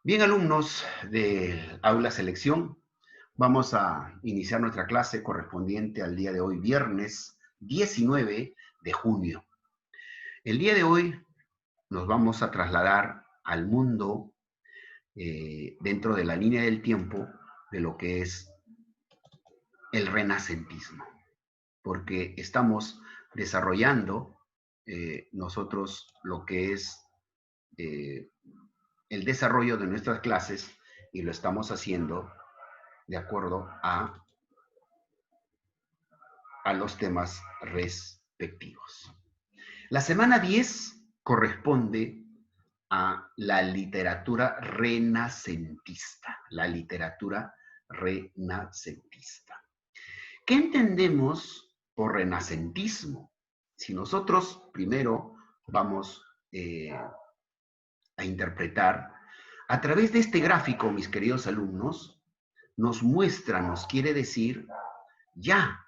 Bien, alumnos del aula selección, vamos a iniciar nuestra clase correspondiente al día de hoy, viernes 19 de junio. El día de hoy nos vamos a trasladar al mundo dentro de la línea del tiempo de lo que es el renacentismo, porque estamos desarrollando nosotros lo que es eh, el desarrollo de nuestras clases y lo estamos haciendo de acuerdo a los temas respectivos. La semana 10 corresponde a la literatura renacentista, la literatura renacentista. ¿Qué entendemos por renacentismo? Si nosotros primero vamos a interpretar, a través de este gráfico, mis queridos alumnos, nos muestra, nos quiere decir, ya,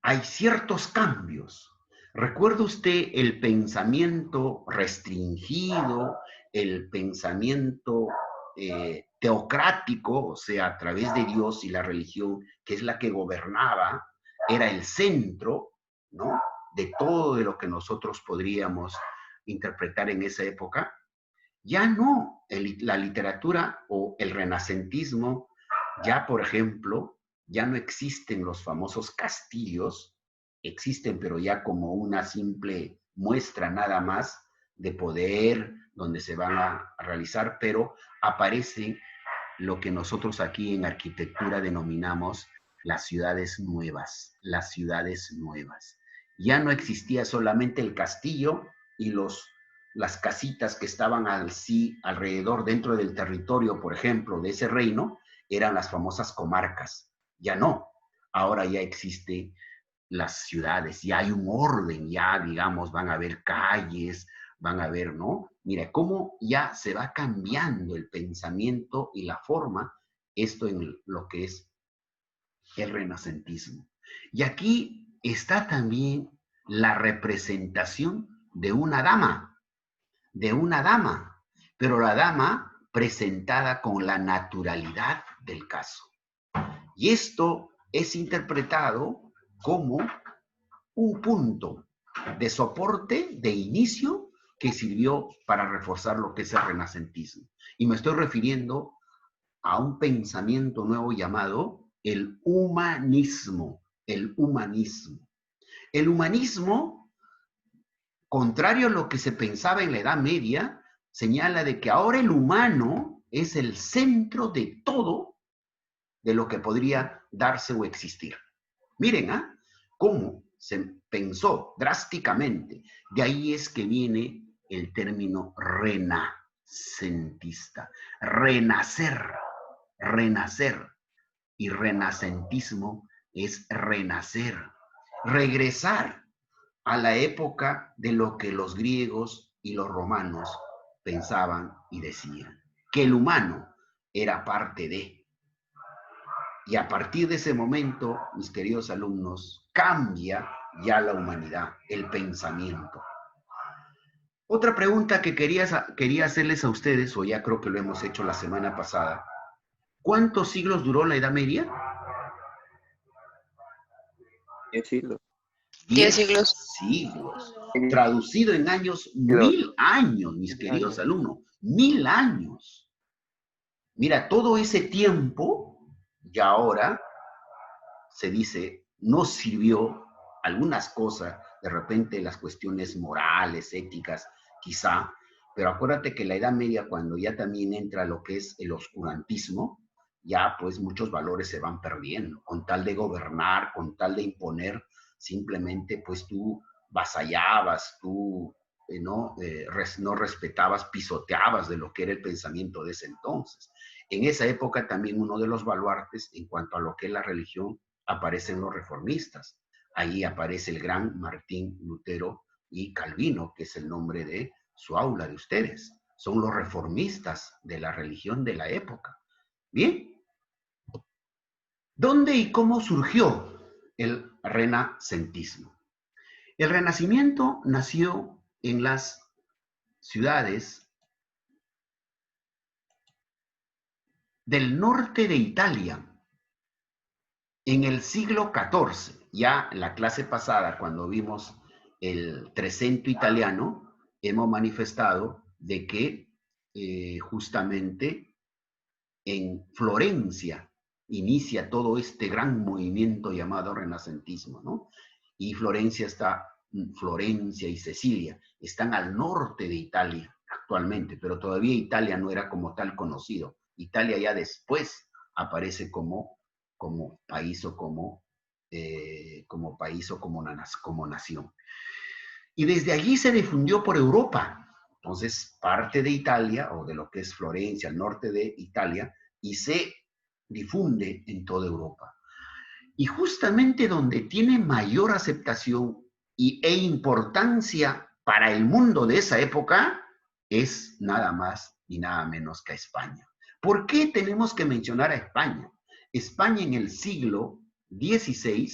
hay ciertos cambios. ¿Recuerda usted el pensamiento restringido, el pensamiento teocrático, o sea, a través de Dios y la religión, que es la que gobernaba, era el centro, ¿no?, de todo de lo que nosotros podríamos interpretar en esa época? Ya no, la literatura o el renacentismo, ya por ejemplo, ya no existen los famosos castillos, existen pero ya como una simple muestra nada más de poder donde se van a realizar, pero aparece lo que nosotros aquí en arquitectura denominamos las ciudades nuevas, las ciudades nuevas. Ya no existía solamente el castillo y las casitas que estaban alrededor dentro del territorio, por ejemplo, de ese reino, eran las famosas comarcas. Ya no, ahora ya existe las ciudades, ya hay un orden, ya digamos van a haber calles, van a ver, ¿no? Mira, cómo ya se va cambiando el pensamiento y la forma, esto en lo que es el renacentismo. Y aquí está también la representación de una dama, pero la dama presentada con la naturalidad del caso. Y esto es interpretado como un punto de soporte, de inicio, que sirvió para reforzar lo que es el renacentismo. Y me estoy refiriendo a un pensamiento nuevo llamado el humanismo. El humanismo. El humanismo, contrario a lo que se pensaba en la Edad Media, señala de que ahora el humano es el centro de todo de lo que podría darse o existir. Miren, ¿ah? Cómo se pensó drásticamente. De ahí es que viene el término renacentista. Renacer, renacer. Y renacentismo es renacer, regresar a la época de lo que los griegos y los romanos pensaban y decían, que el humano era parte de. Y a partir de ese momento, mis queridos alumnos, cambia ya la humanidad, el pensamiento. Otra pregunta que quería hacerles a ustedes, o ya creo que lo hemos hecho la semana pasada, ¿cuántos siglos duró la Edad Media? 10 siglos. 10 10 siglos. siglos. Traducido en años, Siglos. 1000 años, mis queridos Años. alumnos, 1000 años. Mira, todo ese tiempo, ya ahora, se dice, no sirvió algunas cosas, de repente las cuestiones morales, éticas, quizá, pero acuérdate que la Edad Media, cuando ya también entra lo que es el oscurantismo, ya pues muchos valores se van perdiendo, con tal de gobernar, con tal de imponer, simplemente pues tú vasallabas, tú no respetabas, pisoteabas de lo que era el pensamiento de ese entonces. En esa época también uno de los baluartes en cuanto a lo que es la religión aparecen los reformistas. Ahí aparece el gran Martín Lutero y Calvino, que es el nombre de su aula de ustedes. Son los reformistas de la religión de la época. Bien, ¿dónde y cómo surgió el renacentismo? El renacimiento nació en las ciudades del norte de Italia en el siglo XIV. Ya en la clase pasada, cuando vimos el Trecento italiano, hemos manifestado de que justamente en Florencia inicia todo este gran movimiento llamado renacentismo, ¿no? Y Florencia y Sicilia están al norte de Italia actualmente, pero todavía Italia no era como tal conocido. Italia ya después aparece como país o como nación. Y desde allí se difundió por Europa. Entonces, parte de Italia, o de lo que es Florencia, el norte de Italia, y se difunde en toda Europa. Y justamente donde tiene mayor aceptación e importancia para el mundo de esa época es nada más y nada menos que a España. ¿Por qué tenemos que mencionar a España? España en el siglo XVI,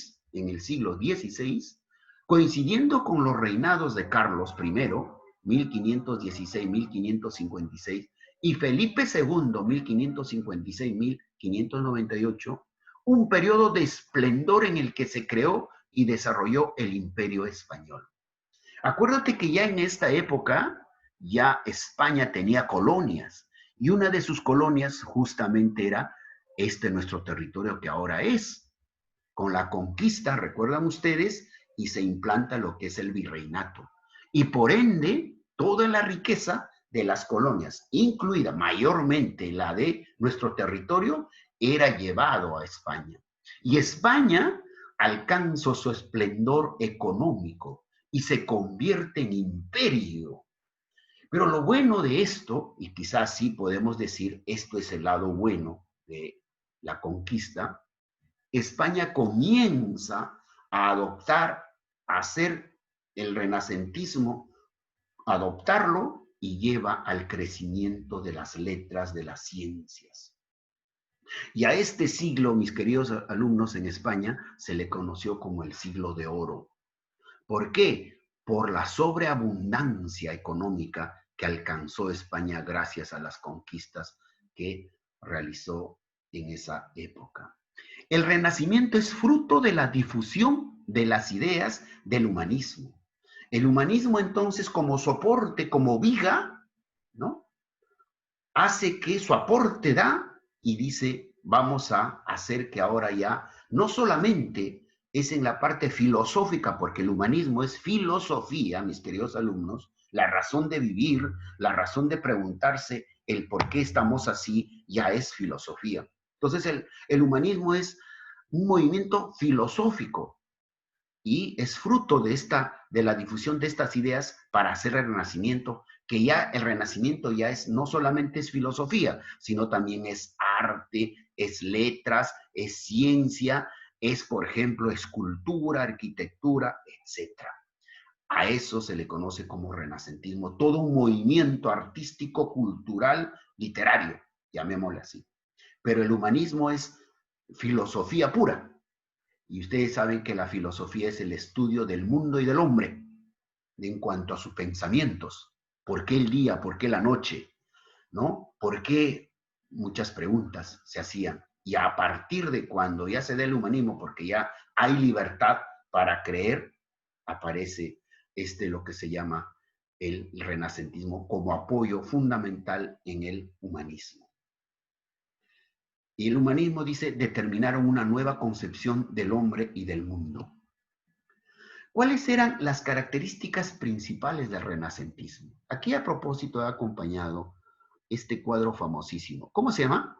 coincidiendo con los reinados de Carlos I, 1516-1556, y Felipe II, 1556-1598, un periodo de esplendor en el que se creó y desarrolló el Imperio Español. Acuérdate que ya en esta época, ya España tenía colonias, y una de sus colonias justamente era nuestro territorio que ahora es. Con la conquista, recuerdan ustedes, y se implanta lo que es el virreinato. Y por ende, toda la riqueza de las colonias, incluida mayormente la de nuestro territorio, era llevado a España. Y España alcanzó su esplendor económico y se convierte en imperio. Pero lo bueno de esto, y quizás sí podemos decir, esto es el lado bueno de la conquista, España comienza a adoptar, a hacer el renacentismo, adoptarlo y lleva al crecimiento de las letras, de las ciencias. Y a este siglo, mis queridos alumnos, en España se le conoció como el siglo de oro. ¿Por qué? Por la sobreabundancia económica que alcanzó España gracias a las conquistas que realizó en esa época. El Renacimiento es fruto de la difusión de las ideas del humanismo. El humanismo, entonces, como soporte, como viga, ¿no? Hace que su aporte da y dice, vamos a hacer que ahora ya no solamente es en la parte filosófica, porque el humanismo es filosofía, mis queridos alumnos, la razón de vivir, la razón de preguntarse el por qué estamos así, ya es filosofía. Entonces el humanismo es un movimiento filosófico y es fruto de la difusión de estas ideas para hacer el Renacimiento, que ya el Renacimiento ya no solamente es filosofía, sino también es arte, es letras, es ciencia, es, por ejemplo, escultura, arquitectura, etc. A eso se le conoce como renacentismo, todo un movimiento artístico, cultural, literario, llamémosle así. Pero el humanismo es filosofía pura. Y ustedes saben que la filosofía es el estudio del mundo y del hombre en cuanto a sus pensamientos. ¿Por qué el día? ¿Por qué la noche? ¿No? ¿Por qué? Muchas preguntas se hacían. Y a partir de cuando ya se da el humanismo, porque ya hay libertad para creer, aparece lo que se llama el renacentismo como apoyo fundamental en el humanismo. Y el humanismo dice, determinaron una nueva concepción del hombre y del mundo. ¿Cuáles eran las características principales del renacentismo? Aquí a propósito he acompañado este cuadro famosísimo. ¿Cómo se llama?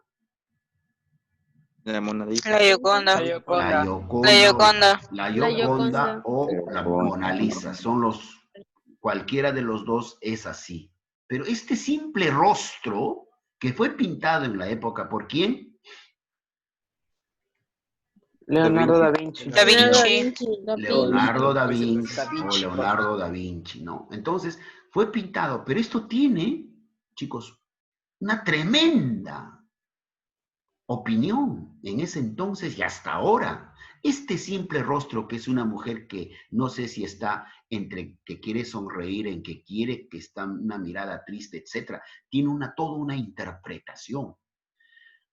La Mona Lisa. La Gioconda. La La Gioconda. Gioconda. La La Gioconda Gioconda. o la Mona Lisa. Cualquiera de los dos es así. Pero este simple rostro que fue pintado en la época, ¿por quién? Leonardo da Vinci. Da Vinci. Leonardo da Vinci o Leonardo da Vinci, ¿no? Entonces, fue pintado, pero esto tiene, chicos, una tremenda opinión en ese entonces y hasta ahora. Este simple rostro que es una mujer que no sé si está entre que quiere sonreír, en que quiere que está una mirada triste, etcétera, tiene toda una interpretación.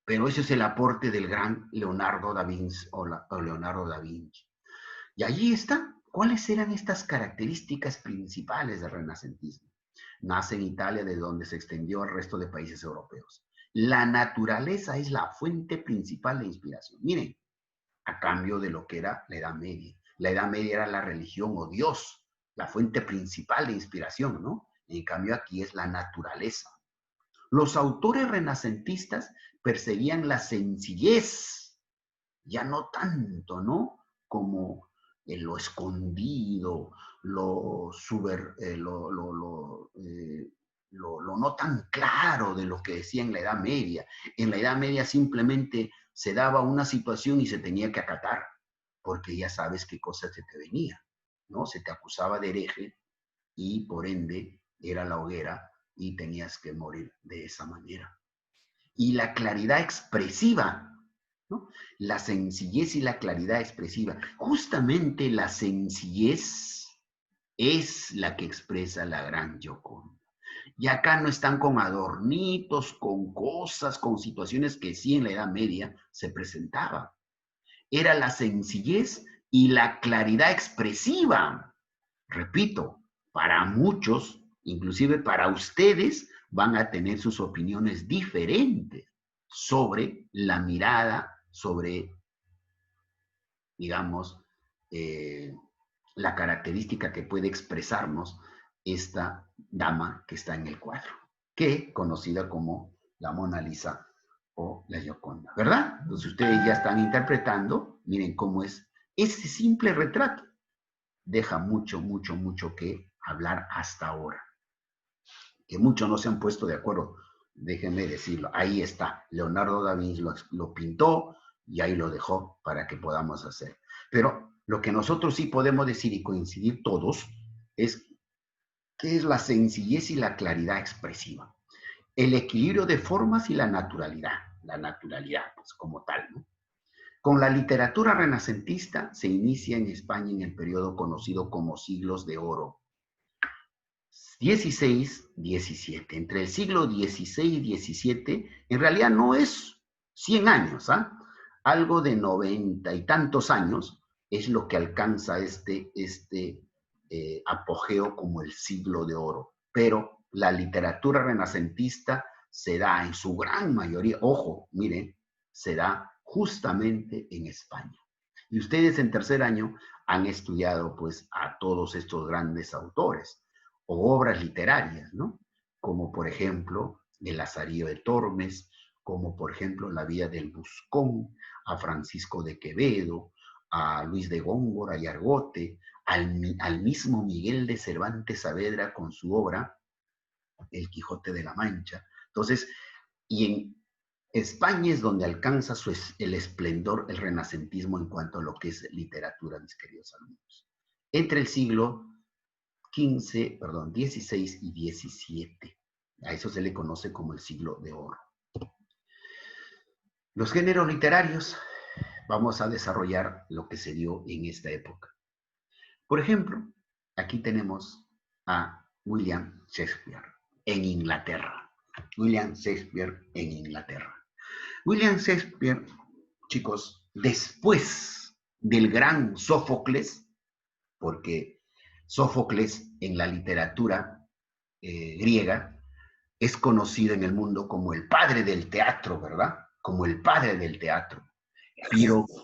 Pero ese es el aporte del gran Leonardo da Vinci o Leonardo da Vinci. Y allí está. ¿Cuáles eran estas características principales del renacentismo? Nace en Italia, de donde se extendió al resto de países europeos. La naturaleza es la fuente principal de inspiración. Miren, a cambio de lo que era la Edad Media. La Edad Media era la religión o Dios, la fuente principal de inspiración, ¿no? En cambio aquí es la naturaleza. Los autores renacentistas perseguían la sencillez, ya no tanto, ¿no? Como lo escondido, lo no tan claro de lo que decía en la Edad Media. En la Edad Media simplemente se daba una situación y se tenía que acatar, porque ya sabes qué cosa se te venía, ¿no? Se te acusaba de hereje y por ende era la hoguera y tenías que morir de esa manera. Y la claridad expresiva, ¿no? La sencillez y la claridad expresiva. Justamente la sencillez es la que expresa la gran Gioconda. Y acá no están con adornitos, con cosas, con situaciones que sí en la Edad Media se presentaban. Era la sencillez y la claridad expresiva. Repito, para muchos, inclusive para ustedes, van a tener sus opiniones diferentes sobre la mirada, sobre, digamos, la característica que puede expresarnos esta dama que está en el cuadro, que conocida como la Mona Lisa o la Gioconda, ¿verdad? Entonces ustedes ya están interpretando, miren cómo es ese simple retrato. Deja mucho, mucho, mucho que hablar hasta ahora. Que muchos no se han puesto de acuerdo, déjenme decirlo. Ahí está, Leonardo da Vinci lo pintó y ahí lo dejó para que podamos hacer. Pero lo que nosotros sí podemos decir y coincidir todos es que es la sencillez y la claridad expresiva. El equilibrio de formas y la naturalidad pues como tal, ¿no? Con la literatura renacentista se inicia en España en el periodo conocido como siglos de oro. 16, 17. Entre el siglo XVI y XVII, en realidad no es 100 años, ¿ah? Algo de 90 y tantos años es lo que alcanza este apogeo como el siglo de oro. Pero la literatura renacentista se da en su gran mayoría, ojo, miren, se da justamente en España. Y ustedes en tercer año han estudiado pues a todos estos grandes autores o obras literarias, ¿no? Como por ejemplo el Lazarillo de Tormes, como por ejemplo La vida del Buscón, a Francisco de Quevedo, a Luis de Góngora y Argote, al mismo Miguel de Cervantes Saavedra con su obra El Quijote de la Mancha. Entonces, y en España es donde alcanza el esplendor, el renacentismo en cuanto a lo que es literatura, mis queridos alumnos. Entre el siglo XVI y XVII. A eso se le conoce como el siglo de oro. Los géneros literarios, vamos a desarrollar lo que se dio en esta época. Por ejemplo, aquí tenemos a William Shakespeare en Inglaterra. William Shakespeare en Inglaterra. William Shakespeare, chicos, después del gran Sófocles, porque Sófocles en la literatura griega es conocido en el mundo como el padre del teatro, ¿verdad? Como el padre del teatro.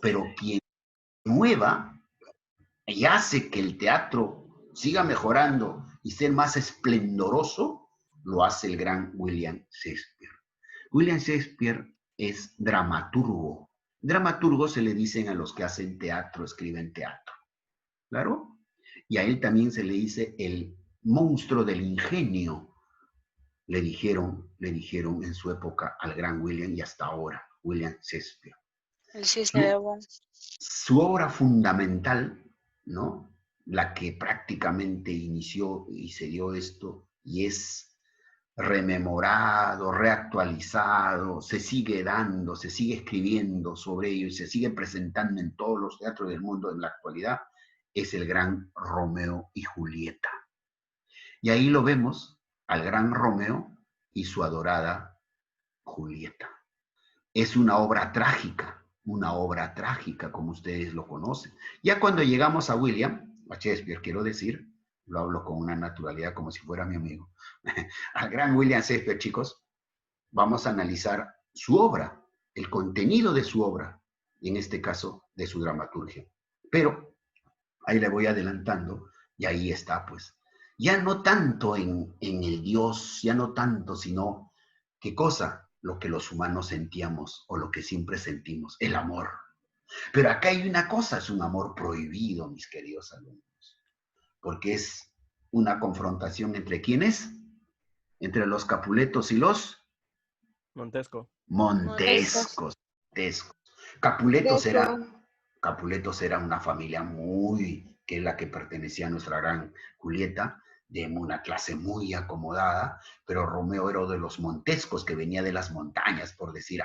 Pero quien mueva y hace que el teatro siga mejorando y ser más esplendoroso, lo hace el gran William Shakespeare. William Shakespeare es dramaturgo. Dramaturgo se le dicen a los que hacen teatro, escriben teatro. ¿Claro? Y a él también se le dice el monstruo del ingenio. Le dijeron en su época al gran William y hasta ahora, William Shakespeare. Su obra fundamental, ¿no? La que prácticamente inició y se dio esto y es rememorado, reactualizado, se sigue dando, se sigue escribiendo sobre ello y se sigue presentando en todos los teatros del mundo en la actualidad, es el gran Romeo y Julieta. Y ahí lo vemos al gran Romeo y su adorada Julieta. es una obra trágica como ustedes lo conocen. Ya cuando llegamos a Shakespeare, quiero decir, lo hablo con una naturalidad como si fuera mi amigo, al gran William Shakespeare, chicos, vamos a analizar su obra, el contenido de su obra, y en este caso de su dramaturgia. Pero ahí le voy adelantando, y ahí está, pues. Ya no tanto en el Dios, ya no tanto, sino, ¿qué cosa? Lo que los humanos sentíamos, o lo que siempre sentimos, el amor. Pero acá hay una cosa, es un amor prohibido, mis queridos alumnos, porque es una confrontación entre ¿quiénes? Entre los Capuletos y los Montesco. Montescos. Montescos. Capuletos era una familia que es la que pertenecía a nuestra gran Julieta, de una clase muy acomodada, pero Romeo era de los Montescos, que venía de las montañas, por decir,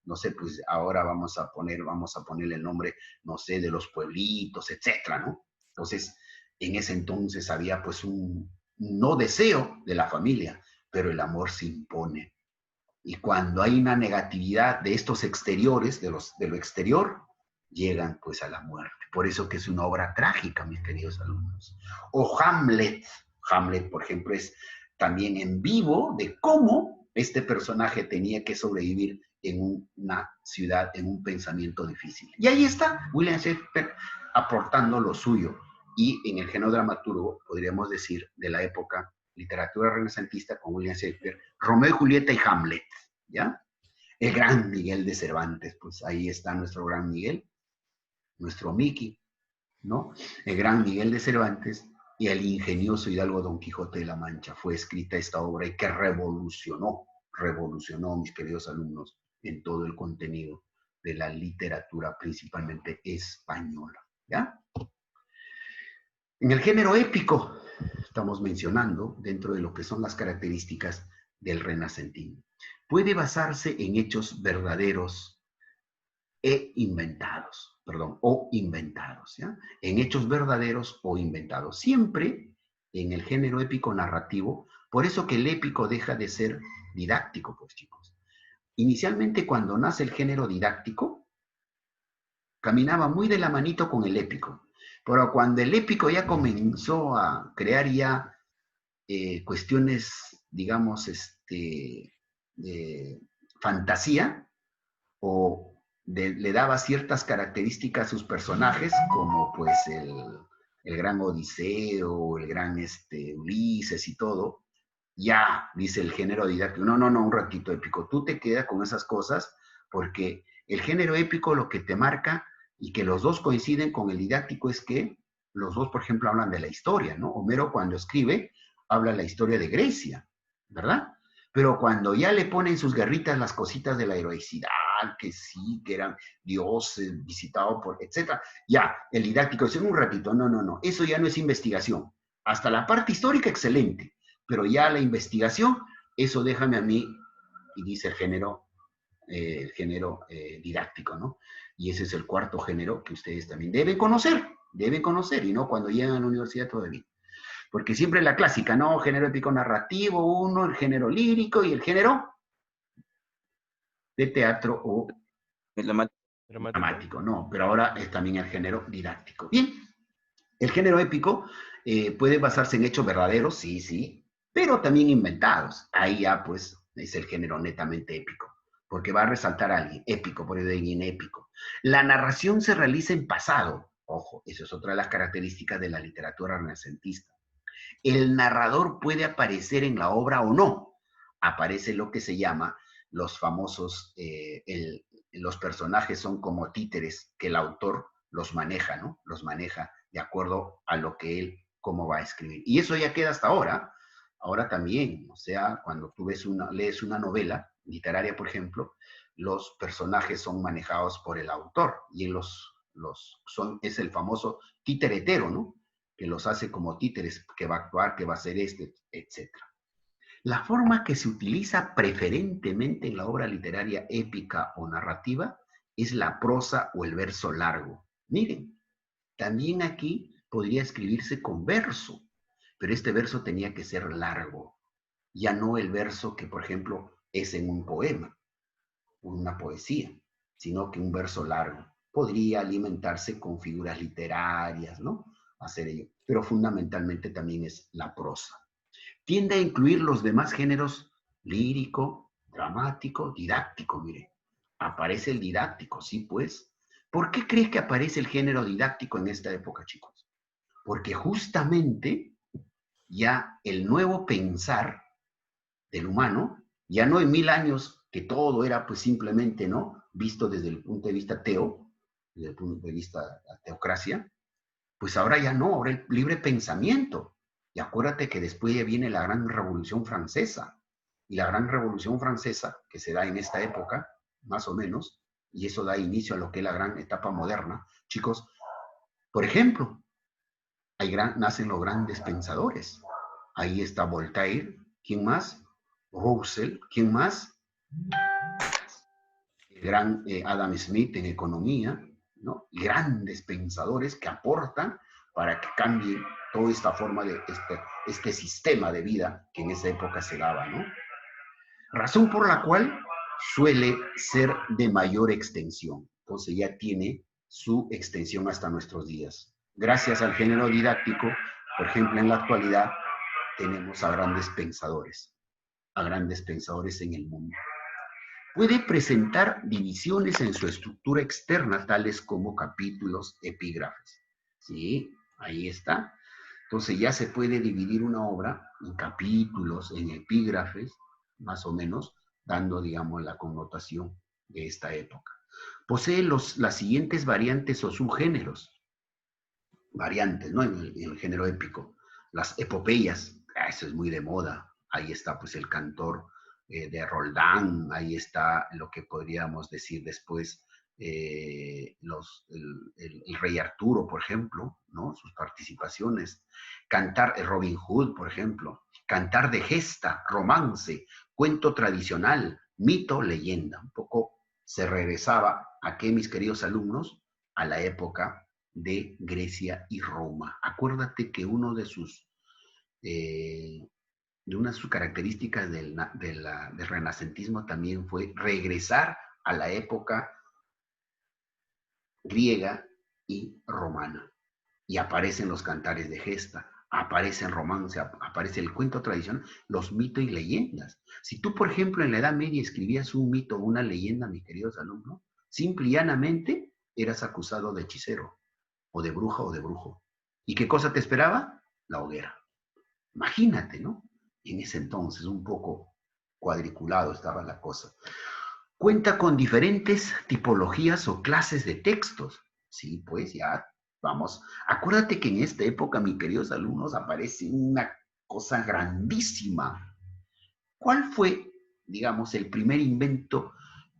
no sé, pues ahora vamos a ponerle el nombre, no sé, de los pueblitos, etcétera, ¿no? Entonces, en ese entonces había pues un no deseo de la familia, pero el amor se impone. Y cuando hay una negatividad de estos exteriores, de lo exterior, llegan pues a la muerte. Por eso que es una obra trágica, mis queridos alumnos. O Hamlet. Hamlet, por ejemplo, es también en vivo de cómo este personaje tenía que sobrevivir en una ciudad, en un pensamiento difícil. Y ahí está William Shakespeare aportando lo suyo. Y en el género dramaturgo, podríamos decir, de la época, literatura renacentista con William Shakespeare, Romeo y Julieta y Hamlet, ¿ya? El gran Miguel de Cervantes, pues ahí está nuestro gran Miguel, nuestro Mickey, ¿no? El gran Miguel de Cervantes y el ingenioso hidalgo Don Quijote de la Mancha. Fue escrita esta obra y que revolucionó, mis queridos alumnos, en todo el contenido de la literatura, principalmente española, ¿ya? En el género épico, estamos mencionando, dentro de lo que son las características del renacentismo, puede basarse en hechos verdaderos o inventados, ¿ya? En hechos verdaderos o inventados. Siempre en el género épico narrativo, por eso que el épico deja de ser didáctico, pues chicos. Inicialmente cuando nace el género didáctico, caminaba muy de la manito con el épico. Pero cuando el épico ya comenzó a crear ya cuestiones, digamos, de fantasía, o le daba ciertas características a sus personajes, como pues el gran Odiseo, el gran Ulises y todo, ya, dice el género didáctico, no, un ratito épico, tú te quedas con esas cosas, porque el género épico lo que te marca, y que los dos coinciden con el didáctico, es que los dos, por ejemplo, hablan de la historia, ¿no? Homero cuando escribe, habla de la historia de Grecia, ¿verdad? Pero cuando ya le ponen sus guerritas las cositas de la heroicidad, que sí, que eran dioses visitados por, etcétera, ya, el didáctico dice, un ratito, no, eso ya no es investigación. Hasta la parte histórica, excelente, pero ya la investigación, eso déjame a mí, y dice el género didáctico, ¿no? Y ese es el cuarto género que ustedes también deben conocer, y no cuando llegan a la universidad todavía. Porque siempre la clásica, ¿no? Género épico narrativo, uno, el género lírico y el género de teatro o dramático, no, pero ahora es también el género didáctico. Bien, el género épico puede basarse en hechos verdaderos, sí, pero también inventados. Ahí ya, pues, es el género netamente épico, porque va a resaltar a alguien, épico, por eso de alguien épico. La narración se realiza en pasado, ojo, eso es otra de las características de la literatura renacentista. El narrador puede aparecer en la obra o no. Aparece lo que se llama los famosos, los personajes son como títeres que el autor los maneja, ¿no? Los maneja de acuerdo a lo que él, cómo va a escribir. Y eso ya queda hasta ahora. Ahora también, o sea, cuando tú lees una novela literaria, por ejemplo, los personajes son manejados por el autor y es el famoso títeretero, ¿no? Que los hace como títeres, que va a actuar, que va a hacer etc. La forma que se utiliza preferentemente en la obra literaria épica o narrativa es la prosa o el verso largo. Miren, también aquí podría escribirse con verso, pero este verso tenía que ser largo, ya no el verso que, por ejemplo, es en un poema. una poesía, sino que un verso largo. Podría alimentarse con figuras literarias, ¿no? Hacer ello. Pero fundamentalmente también es la prosa. Tiende a incluir los demás géneros lírico, dramático, didáctico, mire. Aparece el didáctico, sí, pues. ¿Por qué crees que aparece el género didáctico en esta época, chicos? Porque justamente ya el nuevo pensar del humano, ya no en 1000 años que todo era pues simplemente, ¿no? Visto desde el punto de vista ateo, desde el punto de vista de la teocracia, pues ahora ya no, ahora el libre pensamiento. Y acuérdate que después ya viene la gran revolución francesa. Y la gran revolución francesa, que se da en esta época, más o menos, y eso da inicio a lo que es la gran etapa moderna. Chicos, por ejemplo, nacen los grandes pensadores. Ahí está Voltaire, ¿quién más? Russell, ¿quién más? El gran Adam Smith en economía, ¿no? Grandes pensadores que aportan para que cambie toda esta forma de este sistema de vida que en esa época se daba, ¿no? Razón por la cual suele ser de mayor extensión. Entonces ya tiene su extensión hasta nuestros días. Gracias al género didáctico, por ejemplo, en la actualidad tenemos a grandes pensadores en el mundo. Puede presentar divisiones en su estructura externa, tales como capítulos, epígrafes. ¿Sí? Ahí está. Entonces ya se puede dividir una obra en capítulos, en epígrafes, más o menos, dando, digamos, la connotación de esta época. Posee las siguientes variantes o subgéneros. Variantes, ¿no? En el género épico. Las epopeyas, eso es muy de moda. Ahí está, pues, el cantor de Roldán, ahí está lo que podríamos decir después, el rey Arturo, por ejemplo, ¿no? Sus participaciones. Cantar Robin Hood, por ejemplo. Cantar de gesta, romance, cuento tradicional, mito, leyenda. Un poco se regresaba a qué, mis queridos alumnos, a la época de Grecia y Roma. Acuérdate que una de sus características del renacentismo también fue regresar a la época griega y romana. Y aparecen los cantares de gesta, aparece el romance, aparece el cuento tradicional, los mitos y leyendas. Si tú, por ejemplo, en la Edad Media escribías un mito o una leyenda, mis queridos alumnos, simple y llanamente eras acusado de hechicero, o de bruja o de brujo. ¿Y qué cosa te esperaba? La hoguera. Imagínate, ¿no? En ese entonces, un poco cuadriculado estaba la cosa. Cuenta con diferentes tipologías o clases de textos. Sí, pues ya, vamos. Acuérdate que en esta época, mis queridos alumnos, aparece una cosa grandísima. ¿Cuál fue, digamos, el primer invento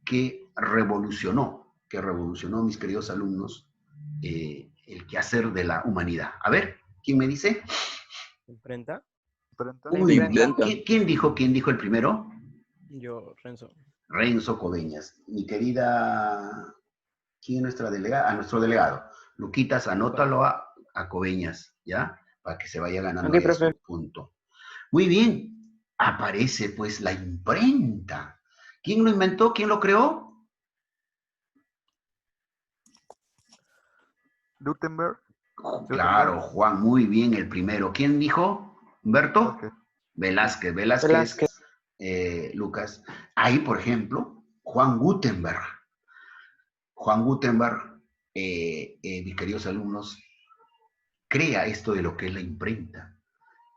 que revolucionó, mis queridos alumnos, el quehacer de la humanidad? A ver, ¿quién me dice? ¿Imprenta? Muy bien. ¿Quién dijo el primero? Yo, Renzo. Renzo Coveñas. Mi querida, ¿quién es nuestra delegada? A nuestro delegado. Luquitas, anótalo a Coveñas, ¿ya? Para que se vaya ganando un punto. Muy bien. Aparece pues la imprenta. ¿Quién lo inventó? ¿Quién lo creó? Gutenberg. Claro, Juan, muy bien, el primero. ¿Quién dijo? ¿Humberto? Velázquez. Lucas. Ahí, por ejemplo, Juan Gutenberg, mis queridos alumnos, crea esto de lo que es la imprenta.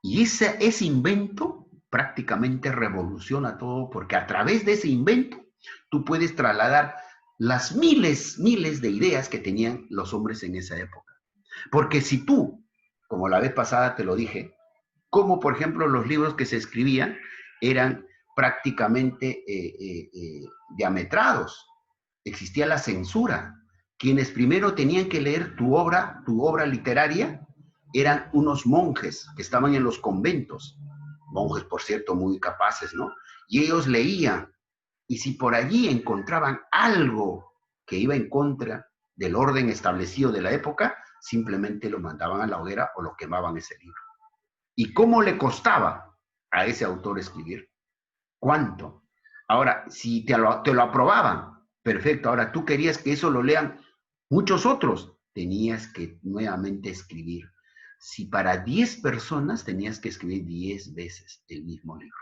Y ese invento prácticamente revoluciona todo, porque a través de ese invento tú puedes trasladar las miles de ideas que tenían los hombres en esa época. Porque si tú, como la vez pasada te lo dije, como por ejemplo los libros que se escribían eran prácticamente diametrados, existía la censura. Quienes primero tenían que leer tu obra literaria, eran unos monjes que estaban en los conventos, monjes por cierto muy capaces, ¿no? Y ellos leían, y si por allí encontraban algo que iba en contra del orden establecido de la época, simplemente lo mandaban a la hoguera o lo quemaban ese libro. ¿Y cómo le costaba a ese autor escribir? ¿Cuánto? Ahora, si te lo aprobaban, perfecto. Ahora, tú querías que eso lo lean muchos otros, tenías que nuevamente escribir. Si para 10 personas tenías que escribir 10 veces el mismo libro.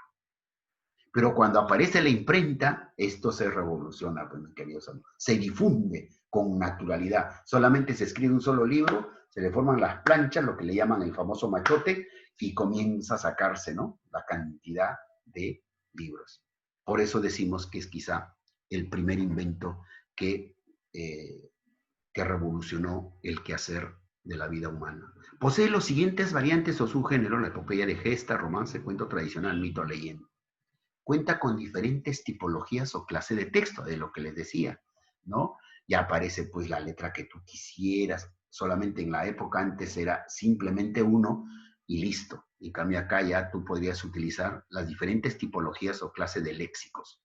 Pero cuando aparece la imprenta, esto se revoluciona, pues, mis queridos amigos. Se difunde con naturalidad. Solamente se escribe un solo libro, se le forman las planchas, lo que le llaman el famoso machote, y comienza a sacarse, ¿no?, la cantidad de libros. Por eso decimos que es quizá el primer invento que, eh, que revolucionó el quehacer de la vida humana. Posee los siguientes variantes o subgéneros: la epopeya de gesta, romance, cuento tradicional, mito, leyenda. Cuenta con diferentes tipologías o clase de texto, de lo que les decía, ¿no? Ya aparece pues la letra que tú quisieras, solamente en la época antes era simplemente uno y listo. En cambio acá ya tú podrías utilizar las diferentes tipologías o clase de léxicos.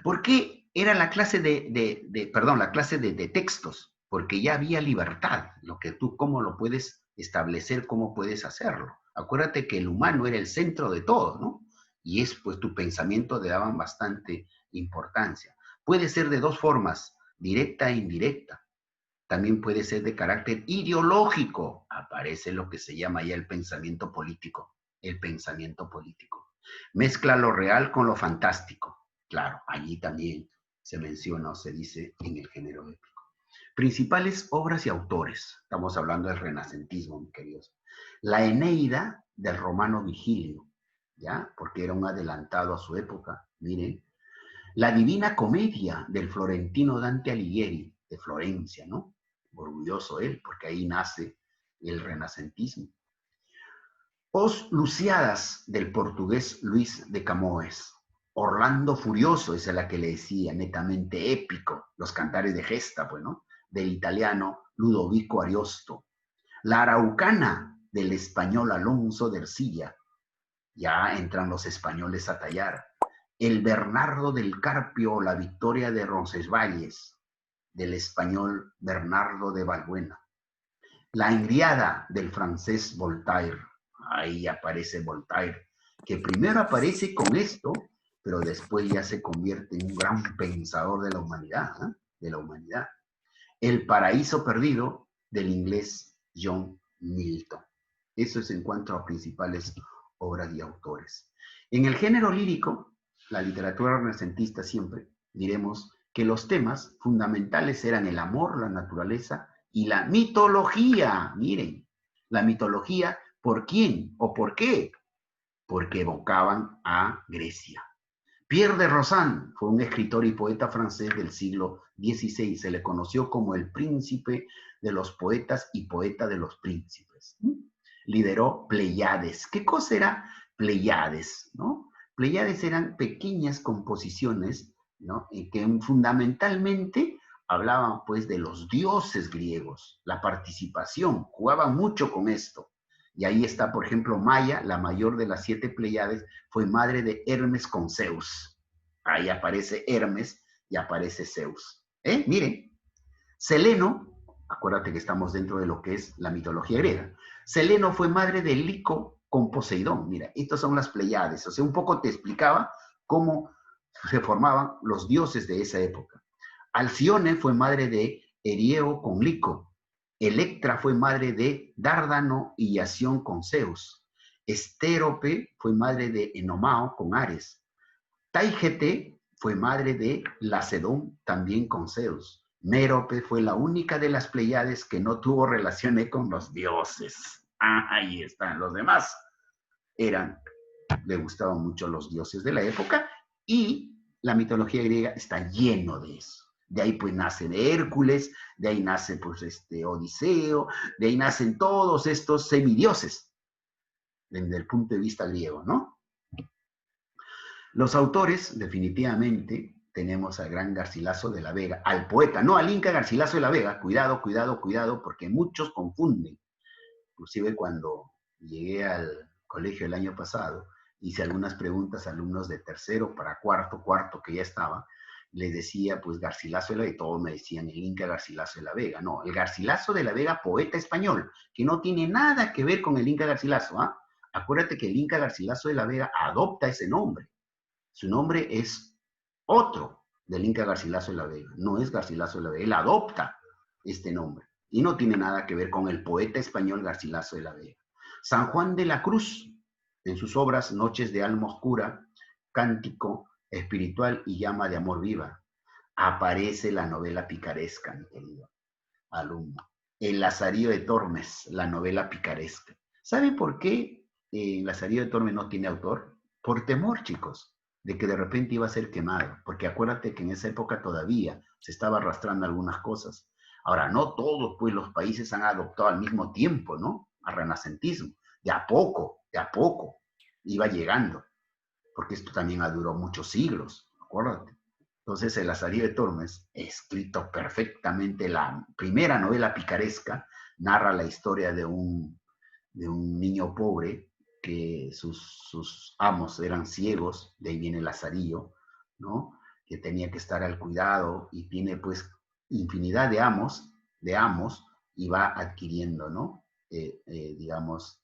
¿Por qué era la clase la clase de textos? Porque ya había libertad, lo que tú, cómo lo puedes establecer, cómo puedes hacerlo. Acuérdate que el humano era el centro de todo, ¿no? Y es, pues, tu pensamiento le daban bastante importancia. Puede ser de dos formas, directa e indirecta. También puede ser de carácter ideológico. Aparece lo que se llama ya el pensamiento político. El pensamiento político. Mezcla lo real con lo fantástico. Claro, allí también se menciona o se dice en el género épico. Principales obras y autores. Estamos hablando del renacentismo, mis queridos. La Eneida del romano Vigilio, ¿ya? Porque era un adelantado a su época. Miren. La Divina Comedia del florentino Dante Alighieri, de Florencia, ¿no? Orgulloso él, porque ahí nace el renacentismo. Os Luciadas del portugués Luis de Camões. Orlando Furioso, esa es la que le decía, netamente épico, los cantares de gesta, pues, ¿no? Del italiano Ludovico Ariosto. La Araucana del español Alonso de Ercilla. Ya entran los españoles a tallar. El Bernardo del Carpio o la Victoria de Roncesvalles, del español Bernardo de Valbuena. La Henriada del francés Voltaire. Ahí aparece Voltaire, que primero aparece con esto, pero después ya se convierte en un gran pensador de la humanidad, ¿eh? De la humanidad. El Paraíso Perdido del inglés John Milton. Eso es en cuanto a principales obras y autores. En el género lírico, la literatura renacentista siempre, diremos que los temas fundamentales eran el amor, la naturaleza y la mitología. Miren, la mitología, ¿por quién o por qué? Porque evocaban a Grecia. Pierre de Rozan fue un escritor y poeta francés del siglo XVI. Se le conoció como el príncipe de los poetas y poeta de los príncipes. Lideró Pleiades. ¿Qué cosa era Pleiades? ¿No? Pleiades eran pequeñas composiciones, ¿no?, que fundamentalmente hablaban pues de los dioses griegos, la participación, jugaban mucho con esto. Y ahí está, por ejemplo, Maya, la mayor de las 7 Pleiades, fue madre de Hermes con Zeus. Ahí aparece Hermes y aparece Zeus. Miren, Seleno, acuérdate que estamos dentro de lo que es la mitología griega. Seleno fue madre de Lico con Poseidón. Mira, estas son las Pleiades. O sea, un poco te explicaba cómo se formaban los dioses de esa época. Alcione fue madre de Erieo con Lico. Electra fue madre de Dárdano y Iación con Zeus. Estérope fue madre de Enomao con Ares. Taigete fue madre de Lacedón, también con Zeus. Mérope fue la única de las Pleiades que no tuvo relaciones con los dioses. Ahí están. Los demás le gustaban mucho los dioses de la época, y la mitología griega está lleno de eso. De ahí pues nace de Hércules, de ahí nace pues Odiseo, de ahí nacen todos estos semidioses, desde el punto de vista griego, ¿no? Los autores, definitivamente, tenemos al gran Garcilaso de la Vega, al poeta, no al Inca Garcilaso de la Vega. Cuidado, cuidado, cuidado, porque muchos confunden. Inclusive cuando llegué al colegio el año pasado, hice algunas preguntas a alumnos de tercero para cuarto que ya estaba, les decía, pues, Garcilaso de la Vega, y todos me decían el Inca Garcilaso de la Vega. No, el Garcilaso de la Vega, poeta español, que no tiene nada que ver con el Inca Garcilaso, ¿ah? Acuérdate que el Inca Garcilaso de la Vega adopta ese nombre. Su nombre es otro del Inca Garcilaso de la Vega. No es Garcilaso de la Vega. Él adopta este nombre. Y no tiene nada que ver con el poeta español Garcilaso de la Vega. San Juan de la Cruz, en sus obras Noches de Alma Oscura, Cántico Espiritual y Llama de Amor Viva, aparece la novela picaresca, mi querido alumno. El Lazarillo de Tormes, la novela picaresca. ¿Sabe por qué el Lazarillo de Tormes no tiene autor? Por temor, chicos, de que de repente iba a ser quemado. Porque acuérdate que en esa época todavía se estaba arrastrando algunas cosas. Ahora, no todos pues los países han adoptado al mismo tiempo, ¿no? Al renacentismo. De a poco iba llegando. Porque esto también ha durado muchos siglos, acuérdate. Entonces, el Lazarillo de Tormes, escrito perfectamente, la primera novela picaresca, narra la historia de un niño pobre que sus amos eran ciegos, de ahí viene el Lazarillo, ¿no? Que tenía que estar al cuidado y tiene pues infinidad de amos y va adquiriendo, ¿no? Digamos,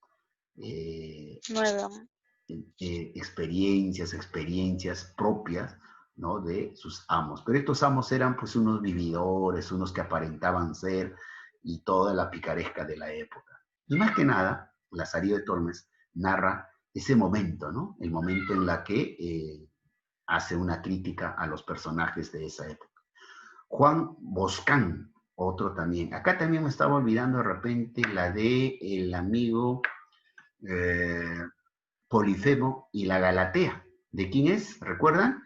experiencias propias, ¿no? De sus amos. Pero estos amos eran pues unos vividores, unos que aparentaban ser y toda la picaresca de la época. Y más que nada, Lazarillo de Tormes narra ese momento, ¿no? El momento en la que hace una crítica a los personajes de esa época. Juan Boscán, otro también. Acá también me estaba olvidando de repente la de el amigo Polifemo y la Galatea. ¿De quién es? ¿Recuerdan?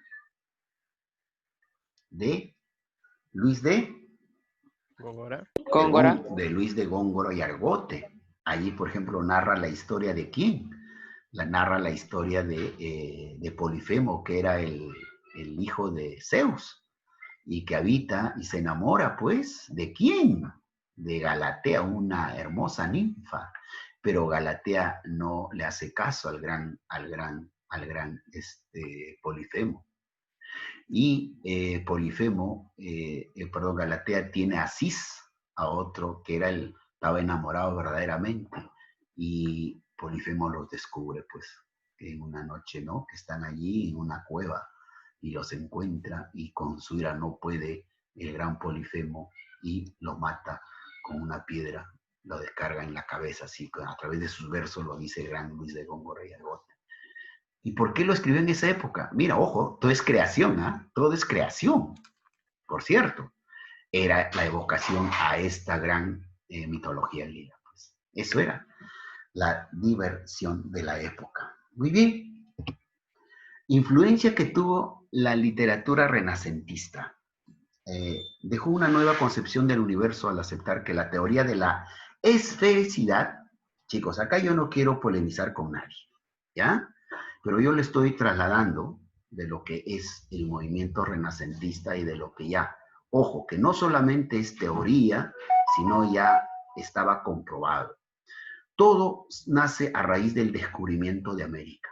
De Luis de Góngora. Góngora. De Luis de Góngora y Argote. Allí, por ejemplo, narra la historia de quién. Narra la historia de Polifemo, que era el hijo de Zeus, y que habita y se enamora, pues, ¿de quién? De Galatea, una hermosa ninfa. Pero Galatea no le hace caso al gran Polifemo. Y Polifemo, perdón, Galatea tiene a Cis, a otro que estaba enamorado verdaderamente. Y Polifemo los descubre, pues, en una noche, ¿no? Que están allí en una cueva y los encuentra y con su ira no puede el gran Polifemo y lo mata con una piedra, lo descarga en la cabeza, así que a través de sus versos lo dice el gran Luis de Góngora y Argote. ¿Y por qué lo escribió en esa época? Mira, ojo, todo es creación, ¿ah? Todo es creación, por cierto. Era la evocación a esta gran mitología griega. Pues. Eso era la diversión de la época. Muy bien. Influencia que tuvo la literatura renacentista. Dejó una nueva concepción del universo al aceptar que la teoría de la esfericidad, chicos, acá yo no quiero polemizar con nadie, ¿ya? Pero yo le estoy trasladando de lo que es el movimiento renacentista y de lo que ya, ojo, que no solamente es teoría, sino ya estaba comprobado. Todo nace a raíz del descubrimiento de América.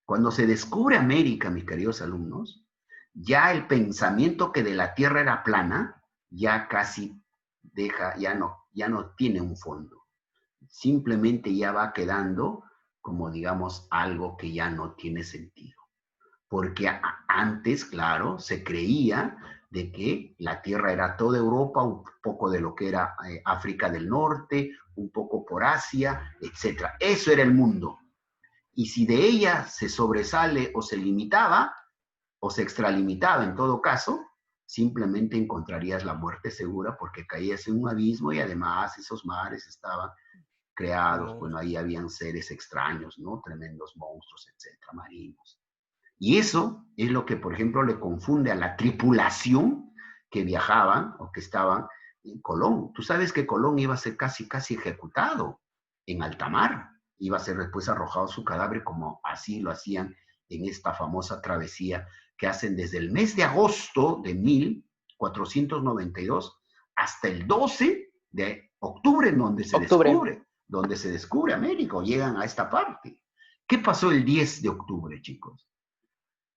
Cuando se descubre América, mis queridos alumnos, ya el pensamiento que de la Tierra era plana, ya casi deja, ya no tiene un fondo. Simplemente ya va quedando como, digamos, algo que ya no tiene sentido. Porque antes, claro, se creía de que la Tierra era toda Europa, un poco de lo que era África del Norte, un poco por Asia, etc. Eso era el mundo. Y si de ella se sobresale o se limitaba, o se extralimitaba en todo caso, simplemente encontrarías la muerte segura porque caías en un abismo y además esos mares estaban creados, bueno, ahí habían seres extraños, ¿no? Tremendos monstruos, etcétera, marinos. Y eso es lo que, por ejemplo, le confunde a la tripulación que viajaban o que estaban en Colón. Tú sabes que Colón iba a ser casi ejecutado en alta mar. Iba a ser después arrojado su cadáver como así lo hacían en esta famosa travesía que hacen desde el mes de agosto de 1492 hasta el 12 de octubre, en donde se descubre América, o llegan a esta parte. ¿Qué pasó el 10 de octubre, chicos?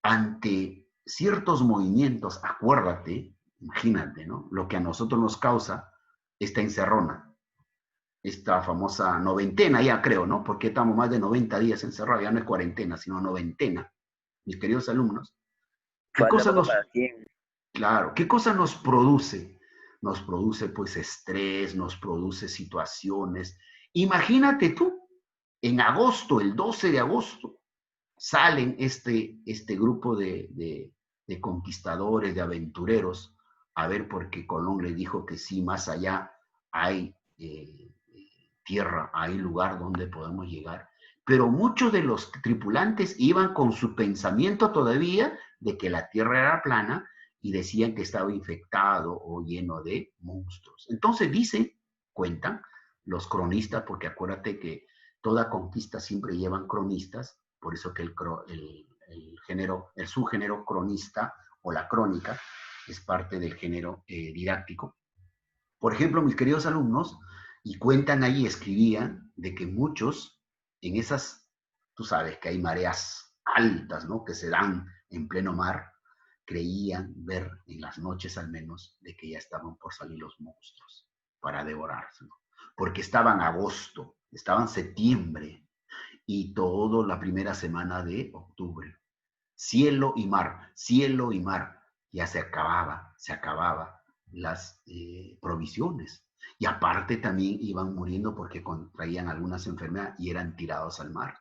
Ante ciertos movimientos, acuérdate, imagínate, ¿no? Lo que a nosotros nos causa esta encerrona, esta famosa noventena, ya creo, ¿no? Porque estamos más de 90 días encerrados, ya no es cuarentena, sino noventena, mis queridos alumnos, ¿qué Falta cosa poco nos, para 100. claro, qué cosa nos produce? Nos produce pues estrés, nos produce situaciones. Imagínate tú, en agosto, el 12 de agosto, salen este grupo de conquistadores, de aventureros, a ver porque Colón le dijo que sí, más allá hay tierra, hay lugar donde podemos llegar. Pero muchos de los tripulantes iban con su pensamiento todavía de que la tierra era plana y decían que estaba infectado o lleno de monstruos. Entonces dicen, cuentan los cronistas, porque acuérdate que toda conquista siempre llevan cronistas, por eso que el subgénero cronista o la crónica es parte del género didáctico. Por ejemplo, mis queridos alumnos, y cuentan ahí, escribían, de que muchos en esas, tú sabes que hay mareas altas, ¿no? Que se dan en pleno mar, creían ver en las noches al menos de que ya estaban por salir los monstruos para devorarse, ¿no? Porque estaban agosto, estaban septiembre y toda la primera semana de octubre. Cielo y mar, ya se acababa las provisiones. Y aparte también iban muriendo porque contraían algunas enfermedades y eran tirados al mar.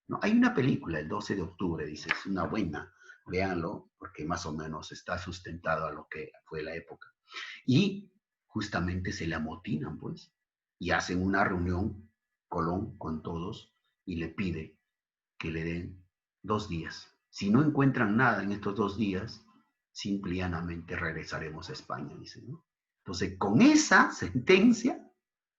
¿No? Hay una película, el 12 de octubre, dice, es una buena, véanlo, porque más o menos está sustentado a lo que fue la época. Y justamente se le amotinan, pues, y hacen una reunión, Colón, con todos, y le pide que le den 2 días. Si no encuentran nada en estos 2 días, simple y llanamente regresaremos a España, dice, ¿no? Entonces, con esa sentencia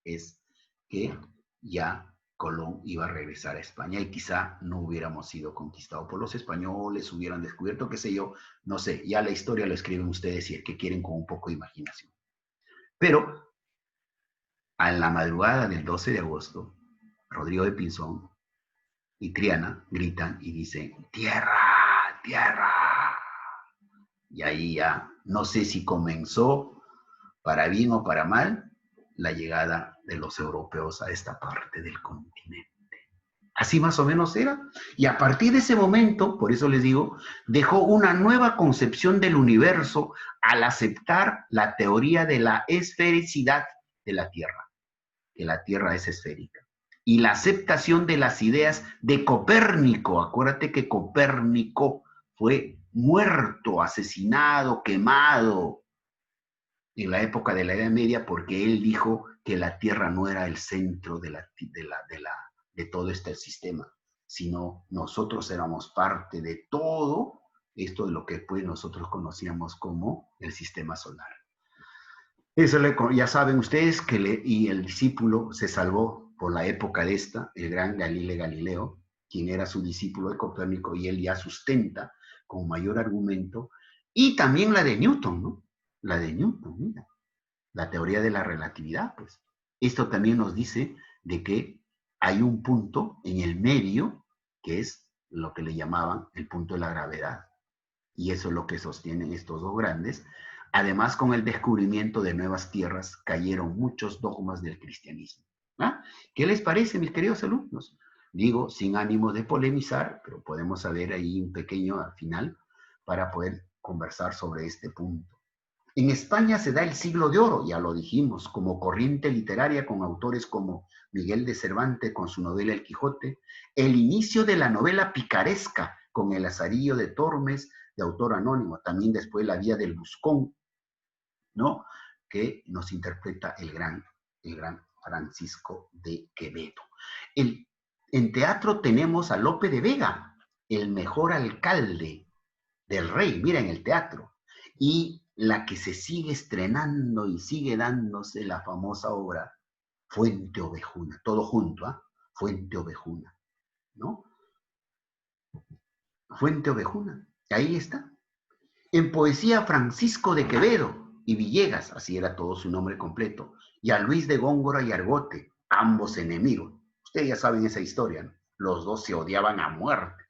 es que ya Colón iba a regresar a España y quizá no hubiéramos sido conquistados por los españoles, hubieran descubierto, qué sé yo, no sé, ya la historia lo escriben ustedes si es que quieren con un poco de imaginación. Pero a la madrugada del 12 de agosto, Rodrigo de Pinzón y Triana gritan y dicen, ¡tierra, tierra! Y ahí ya, no sé si comenzó para bien o para mal, la llegada de los europeos a esta parte del continente. Así más o menos era. Y a partir de ese momento, por eso les digo, dejó una nueva concepción del universo al aceptar la teoría de la esfericidad de la Tierra, que la Tierra es esférica. Y la aceptación de las ideas de Copérnico. Acuérdate que Copérnico fue muerto, asesinado, quemado en la época de la Edad Media porque él dijo que la Tierra no era el centro de todo este sistema, sino nosotros éramos parte de todo esto de lo que pues nosotros conocíamos como el sistema solar. Eso ya saben ustedes que y el discípulo se salvó por la época de esta, el gran Galileo Galileo, quien era su discípulo de Copérnico, y él ya sustenta con mayor argumento, y también la de Newton, ¿no? La de Newton, mira, la teoría de la relatividad, pues. Esto también nos dice de que hay un punto en el medio, que es lo que le llamaban el punto de la gravedad, y eso es lo que sostienen estos dos grandes. Además, con el descubrimiento de nuevas tierras, cayeron muchos dogmas del cristianismo. ¿Ah? ¿Qué les parece, mis queridos alumnos? Digo, sin ánimo de polemizar, pero podemos saber ahí un pequeño al final para poder conversar sobre este punto. En España se da el siglo de oro, ya lo dijimos, como corriente literaria con autores como Miguel de Cervantes con su novela El Quijote, el inicio de la novela picaresca con El Lazarillo de Tormes, de autor anónimo, también después La Vía del Buscón, ¿no? Que nos interpreta el gran Francisco de Quevedo. En teatro tenemos a Lope de Vega, el mejor alcalde del rey, mira, en el teatro. Y la que se sigue estrenando y sigue dándose la famosa obra Fuente Ovejuna, todo junto, ¿ah? Fuente Ovejuna, ¿no? Fuente Ovejuna, ahí está. En poesía, Francisco de Quevedo y Villegas, así era todo su nombre completo, y a Luis de Góngora y Argote, ambos enemigos. Ustedes ya saben esa historia, ¿no? Los dos se odiaban a muerte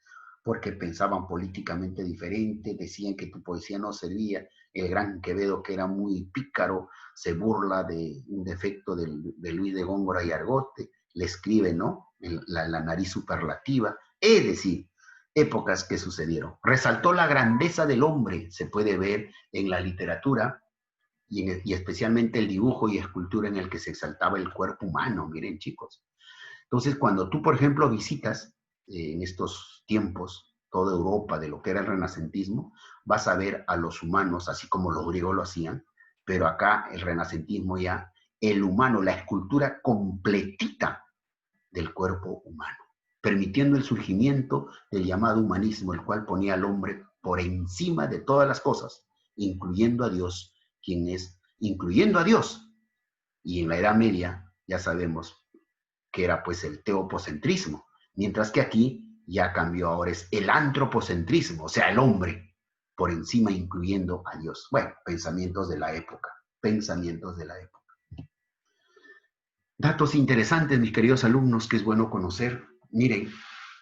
porque pensaban políticamente diferente, decían que tu poesía no servía. El gran Quevedo, que era muy pícaro, se burla de un defecto de Luis de Góngora y Argote, le escribe, ¿no? La nariz superlativa, es decir, épocas que sucedieron. Resaltó la grandeza del hombre, se puede ver en la literatura y especialmente el dibujo y escultura en el que se exaltaba el cuerpo humano, miren chicos. Entonces, cuando tú, por ejemplo, visitas en estos tiempos toda Europa de lo que era el renacentismo, vas a ver a los humanos, así como los griegos lo hacían, pero acá el renacentismo ya, el humano, la escultura completita del cuerpo humano, permitiendo el surgimiento del llamado humanismo, el cual ponía al hombre por encima de todas las cosas, incluyendo a Dios, quien es, incluyendo a Dios. Y en la Edad Media, ya sabemos que era pues el teopocentrismo, mientras que aquí ya cambió, ahora es el antropocentrismo, o sea, el hombre por encima, incluyendo a Dios. Bueno, pensamientos de la época, pensamientos de la época. Datos interesantes, mis queridos alumnos, que es bueno conocer. Miren,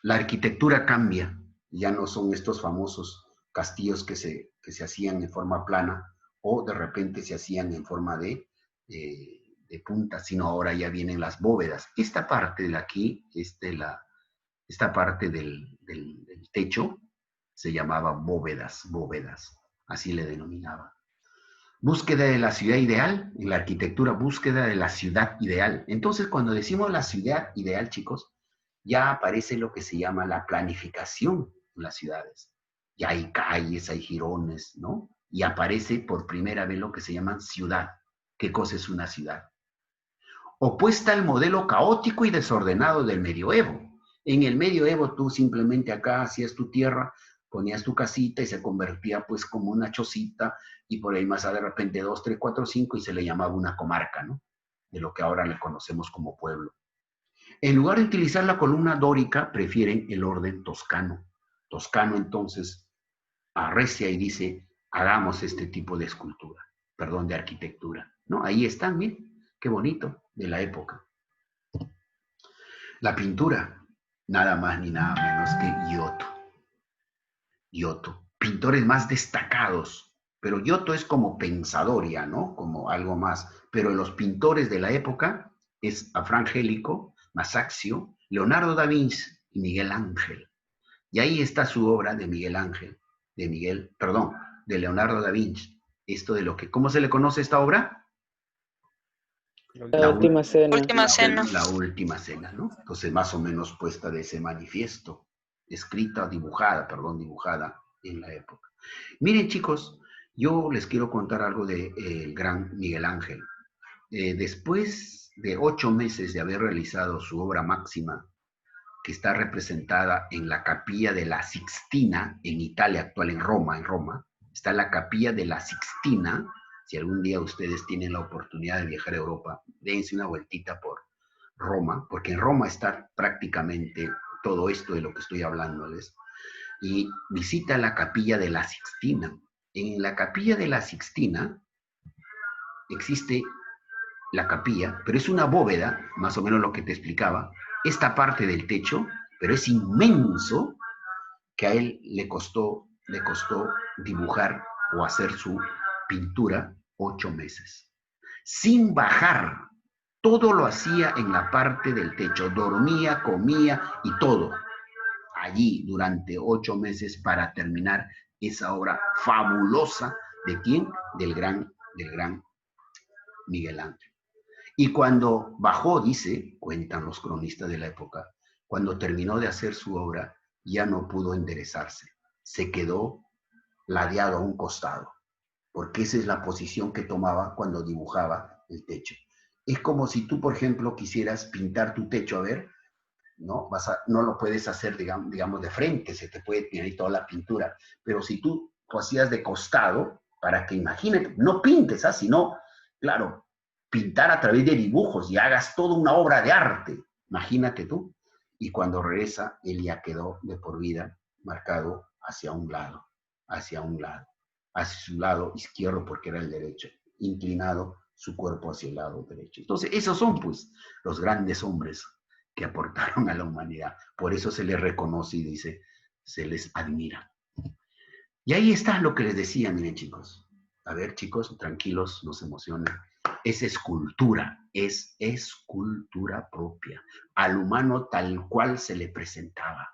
la arquitectura cambia, ya no son estos famosos castillos que se hacían en forma plana o de repente se hacían en forma de punta, sino ahora ya vienen las bóvedas. Esta parte de aquí, esta parte del techo, se llamaba bóvedas, así le denominaba. Búsqueda de la ciudad ideal, en la arquitectura, búsqueda de la ciudad ideal. Entonces, cuando decimos la ciudad ideal, chicos, ya aparece lo que se llama la planificación en las ciudades. Ya hay calles, hay jirones, ¿no? Y aparece por primera vez lo que se llama ciudad. ¿Qué cosa es una ciudad? Opuesta al modelo caótico y desordenado del medioevo. En el medioevo tú simplemente acá hacías tu tierra, ponías tu casita y se convertía pues como una chocita y por ahí más de repente 2, 3, 4, 5 y se le llamaba una comarca, ¿no? De lo que ahora le conocemos como pueblo. En lugar de utilizar la columna dórica, prefieren el orden toscano. Toscano entonces arrecia y dice, hagamos este tipo de escultura, perdón, de arquitectura. ¿No? Ahí están, miren. Qué bonito, de la época. La pintura, nada más ni nada menos que Giotto. Giotto, pintores más destacados, pero Giotto es como pensador ya, ¿no? Como algo más. Pero los pintores de la época es Frangélico, Masaccio, Leonardo da Vinci y Miguel Ángel. Y ahí está su obra de Miguel Ángel, de Leonardo da Vinci. Esto de lo que, ¿cómo se le conoce esta obra? La última cena. La última cena, ¿no? Entonces, más o menos puesta de ese manifiesto, dibujada en la época. Miren, chicos, yo les quiero contar algo del gran Miguel Ángel. Después de 8 meses de haber realizado su obra máxima, que está representada en la Capilla de la Sixtina, en Italia actual, en Roma, está la Capilla de la Sixtina. Si algún día ustedes tienen la oportunidad de viajar a Europa, dense una vueltita por Roma, porque en Roma está prácticamente todo esto de lo que estoy hablándoles, y visita la Capilla de la Sixtina. En la Capilla de la Sixtina existe la capilla, pero es una bóveda, más o menos lo que te explicaba, esta parte del techo, pero es inmenso, que a él le costó dibujar o hacer su pintura 8 meses. Sin bajar, todo lo hacía en la parte del techo, dormía, comía y todo. Allí durante 8 meses para terminar esa obra fabulosa. ¿De quién? Del gran Miguel Ángel. Y cuando bajó, cuentan los cronistas de la época, cuando terminó de hacer su obra, ya no pudo enderezarse. Se quedó ladeado a un costado, porque esa es la posición que tomaba cuando dibujaba el techo. Es como si tú, por ejemplo, quisieras pintar tu techo, a ver, ¿no? No lo puedes hacer, digamos, de frente, se te puede tirar toda la pintura, pero si tú lo hacías de costado, para que imagínate, no pintes, sino, claro, pintar a través de dibujos y hagas toda una obra de arte, imagínate tú. Y cuando regresa, él ya quedó de por vida marcado hacia un lado, hacia su lado izquierdo porque era el derecho, inclinado su cuerpo hacia el lado derecho. Entonces, esos son pues los grandes hombres que aportaron a la humanidad. Por eso se les reconoce y dice, se les admira. Y ahí está lo que les decía, miren chicos. A ver chicos, tranquilos, no se emocionen. Es escultura propia, al humano tal cual se le presentaba.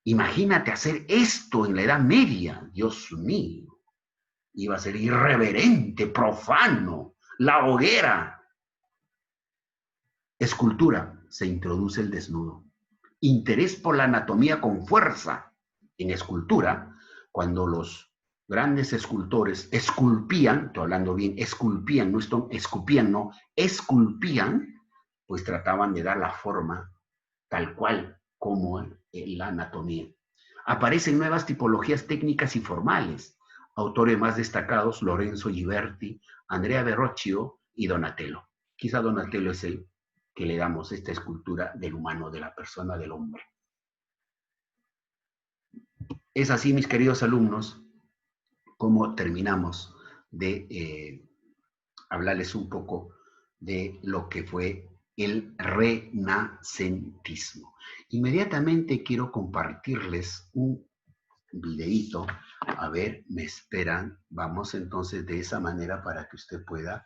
Imagínate hacer esto en la Edad Media, Dios mío. Iba a ser irreverente, profano, la hoguera. Escultura, se introduce el desnudo. Interés por la anatomía con fuerza. En escultura, cuando los grandes escultores esculpían, estoy hablando bien, esculpían, no escupían, no, esculpían, pues trataban de dar la forma tal cual como en la anatomía. Aparecen nuevas tipologías técnicas y formales. Autores más destacados, Lorenzo Ghiberti, Andrea Verrocchio y Donatello. Quizá Donatello es el que le damos esta escultura del humano, de la persona, del hombre. Es así, mis queridos alumnos, como terminamos de hablarles un poco de lo que fue el renacentismo. Inmediatamente quiero compartirles un videíto. A ver, me esperan. Vamos entonces de esa manera para que usted pueda a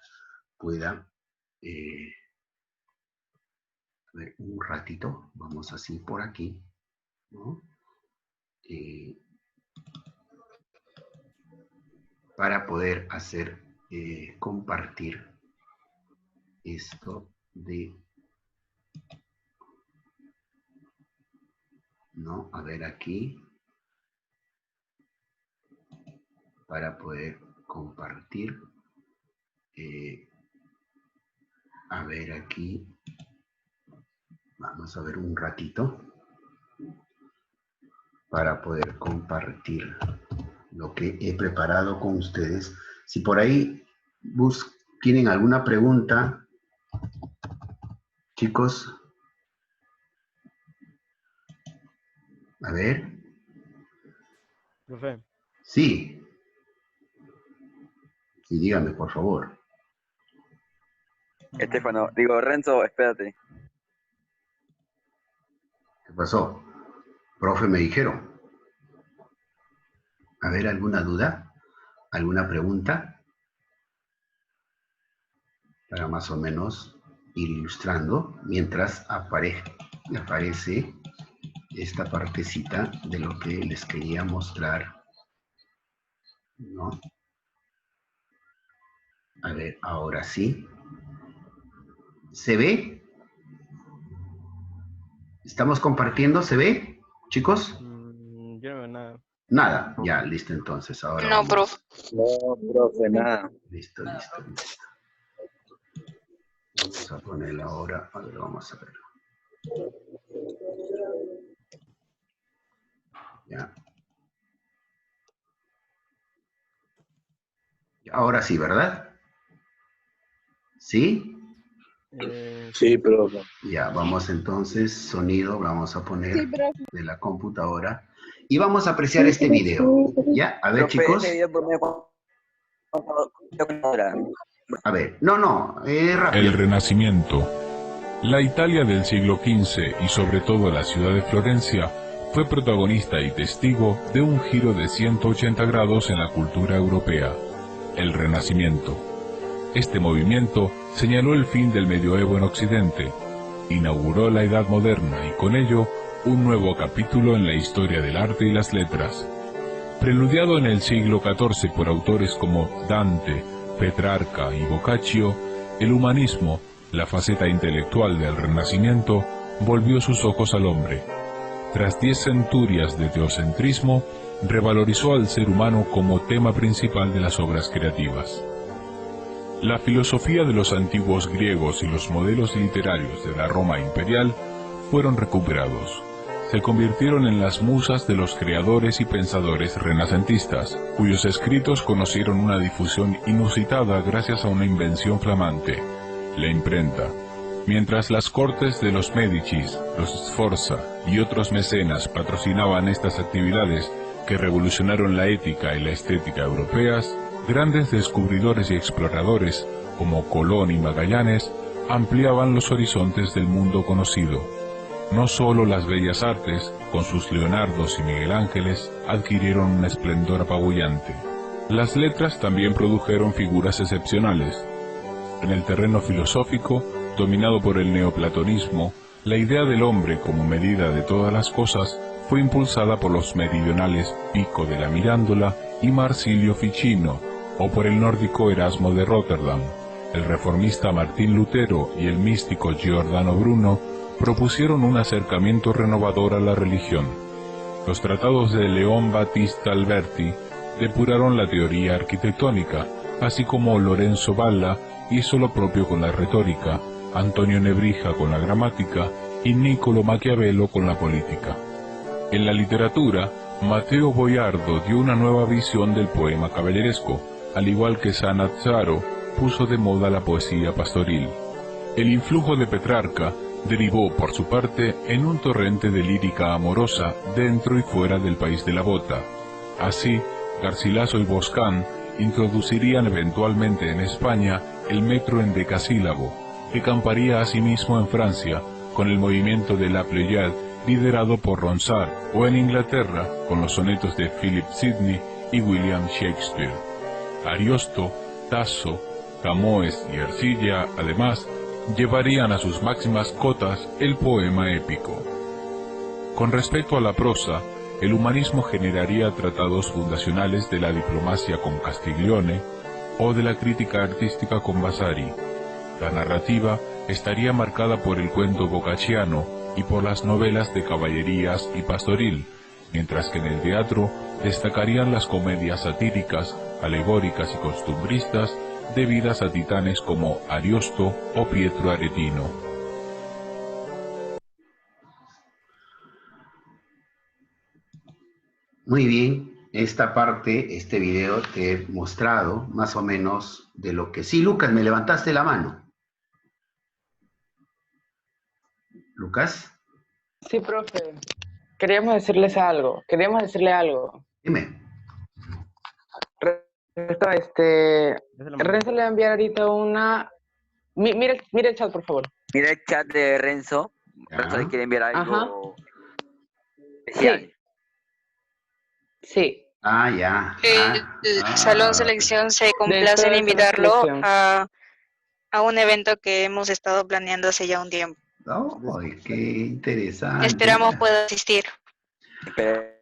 ver, un ratito. Vamos así por aquí, ¿no? Para poder hacer compartir esto de, ¿no? A ver aquí, para poder compartir, a ver aquí, vamos a ver un ratito, para poder compartir lo que he preparado con ustedes. Si por ahí tienen alguna pregunta, chicos, a ver. Profe. Sí. Sí, dígame, por favor. Estefano, digo, Renzo, espérate. ¿Qué pasó? Profe, me dijeron. A ver, ¿alguna duda? ¿Alguna pregunta? Para más o menos ir ilustrando mientras aparece esta partecita de lo que les quería mostrar, ¿no? A ver, ahora sí. ¿Se ve? ¿Estamos compartiendo? ¿Se ve, chicos? Yo no veo nada. Nada, ya, listo entonces. Ahora No, profe. No, profe, nada. Listo. Vamos a ponerlo ahora. A ver, vamos a verlo. Ya. Ahora sí, ¿verdad? ¿Sí? Sí, profe. Ya, vamos entonces, sonido, vamos a poner de la computadora y vamos a apreciar este video. ¿Ya? A ver, Profe, chicos. este video por medio A ver, no, rápido. El Renacimiento. La Italia del siglo XV y sobre todo la ciudad de Florencia fue protagonista y testigo de un giro de 180 grados en la cultura europea, el Renacimiento. Este movimiento señaló el fin del medioevo en Occidente, inauguró la Edad Moderna y con ello un nuevo capítulo en la historia del arte y las letras. Preludiado en el siglo XIV por autores como Dante, Petrarca y Boccaccio, el humanismo, la faceta intelectual del Renacimiento, volvió sus ojos al hombre. Tras 10 centurias de teocentrismo, revalorizó al ser humano como tema principal de las obras creativas. La filosofía de los antiguos griegos y los modelos literarios de la Roma imperial fueron recuperados. Se convirtieron en las musas de los creadores y pensadores renacentistas, cuyos escritos conocieron una difusión inusitada gracias a una invención flamante, la imprenta. Mientras las cortes de los Médicis, los Sforza y otros mecenas patrocinaban estas actividades que revolucionaron la ética y la estética europeas, grandes descubridores y exploradores, como Colón y Magallanes, ampliaban los horizontes del mundo conocido. No solo las bellas artes, con sus Leonardos y Miguel Ángeles, adquirieron un esplendor apabullante. Las letras también produjeron figuras excepcionales. En el terreno filosófico, dominado por el neoplatonismo, la idea del hombre como medida de todas las cosas fue impulsada por los meridionales Pico de la Mirándola y Marsilio Ficino, o por el nórdico Erasmo de Róterdam. El reformista Martín Lutero y el místico Giordano Bruno propusieron un acercamiento renovador a la religión. Los tratados de León Battista Alberti depuraron la teoría arquitectónica, así como Lorenzo Valla hizo lo propio con la retórica, Antonio Nebrija con la gramática y Niccolò Maquiavelo con la política. En la literatura, Matteo Boiardo dio una nueva visión del poema caballeresco, al igual que Sannazaro puso de moda la poesía pastoril. El influjo de Petrarca derivó, por su parte, en un torrente de lírica amorosa dentro y fuera del país de la bota. Así, Garcilaso y Boscán introducirían eventualmente en España el metro en decasílabo, que camparía asimismo en Francia con el movimiento de la Pléiade liderado por Ronsard, o en Inglaterra con los sonetos de Philip Sidney y William Shakespeare. Ariosto, Tasso, Camões y Ercilla, además, llevarían a sus máximas cotas el poema épico. Con respecto a la prosa, el humanismo generaría tratados fundacionales de la diplomacia con Castiglione o de la crítica artística con Vasari. La narrativa estaría marcada por el cuento boccacciano y por las novelas de caballerías y pastoril, mientras que en el teatro destacarían las comedias satíricas, alegóricas y costumbristas debidas a titanes como Ariosto o Pietro Aretino. Muy bien, esta parte, este video te he mostrado más o menos de lo que... Sí, Lucas, me levantaste la mano. ¿Lucas? Sí, profe. Queríamos decirle algo. Dime. Renzo le va a enviar ahorita una... Mira el chat, por favor. Mira el chat de Renzo. Renzo le quiere enviar algo especial. Sí. Ah, ya. El Salón Selección se complace en invitarlo a un evento que hemos estado planeando hace ya un tiempo. Ay, qué interesante. Esperamos pueda asistir.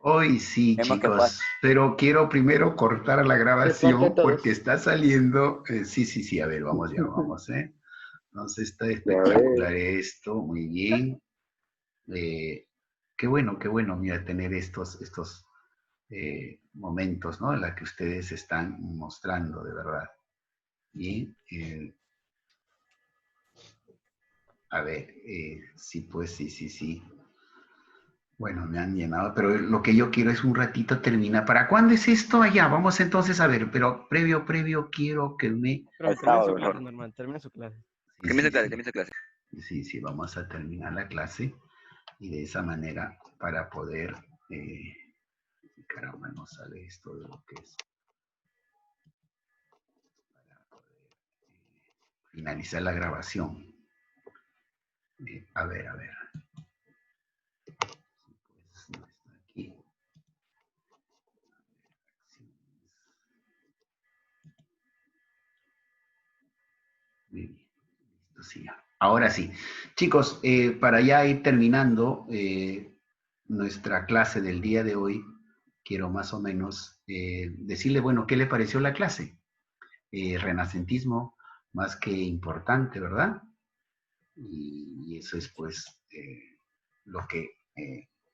Hoy sí, chicos, pero quiero primero cortar la grabación porque está saliendo... sí, a ver, vamos. Entonces está espectacular esto, muy bien. Qué bueno, mira, tener estos momentos, ¿no? En la que ustedes están mostrando, de verdad. Y, a ver, sí, pues sí. Bueno, me han llenado, pero lo que yo quiero es un ratito terminar. ¿Para cuándo es esto allá? Vamos entonces a ver, pero previo quiero que me... Pero termina su clase, normal, termina su clase. Termina clase. Sí, vamos a terminar la clase y de esa manera para poder... caramba, no sale esto de lo que es. Para poder finalizar la grabación. A ver. Pues no está aquí. Muy bien. Listo, sí. Ahora sí. Chicos, para ya ir terminando nuestra clase del día de hoy, quiero más o menos decirle, bueno, ¿qué le pareció la clase? Renacentismo, más que importante, ¿verdad? Y eso es pues lo que